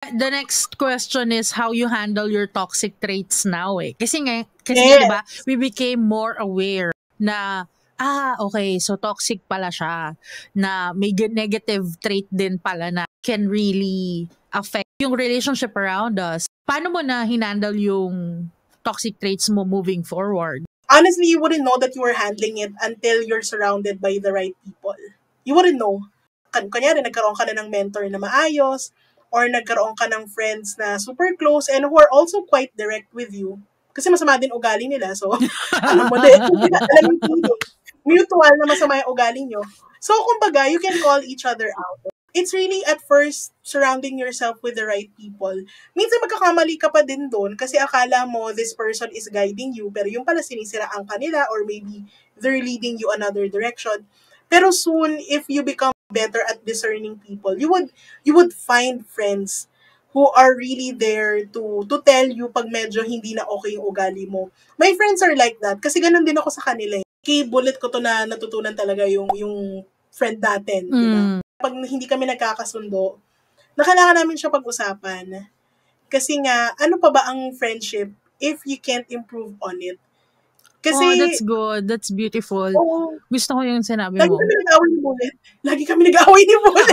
The next question is how you handle your toxic traits now eh. Kasi Yes. 'di ba, we became more aware na okay, so toxic pala siya. Na may negative trait din pala na can really affect yung relationship around us. Paano mo na hinandle yung toxic traits mo moving forward? Honestly, you wouldn't know that you were handling it until you're surrounded by the right people. You wouldn't know. Kanyari, nagkaroon ka na ng mentor na maayos, or nagkaroon ka ng friends na super close and who are also quite direct with you. Kasi masama din ugali nila. So, alam mo din. Alam yung feeling. Mutual na masama yung ugali nyo. So, kumbaga, you can call each other out. It's really at first surrounding yourself with the right people. Minsan magkakamali ka pa din doon kasi akala mo this person is guiding you pero yung pala sinisiraan ka nila or maybe they're leading you another direction. Pero soon, if you become better at discerning people, you would find friends who are really there to tell you pag medyo hindi na okay yung ugali mo. My friends are like that kasi ganun din ako sa kanila. Kay bullet ko to na natutunan talaga yung friend natin, di ba? Pag hindi kami nagkakasundo, na kailangan namin siya pag-usapan. Kasi nga, ano pa ba ang friendship if you can't improve on it? Kasi, that's good. That's beautiful. Oo. Gusto ko yung sinabi Lagi mo. kami nag-away ni Bullet.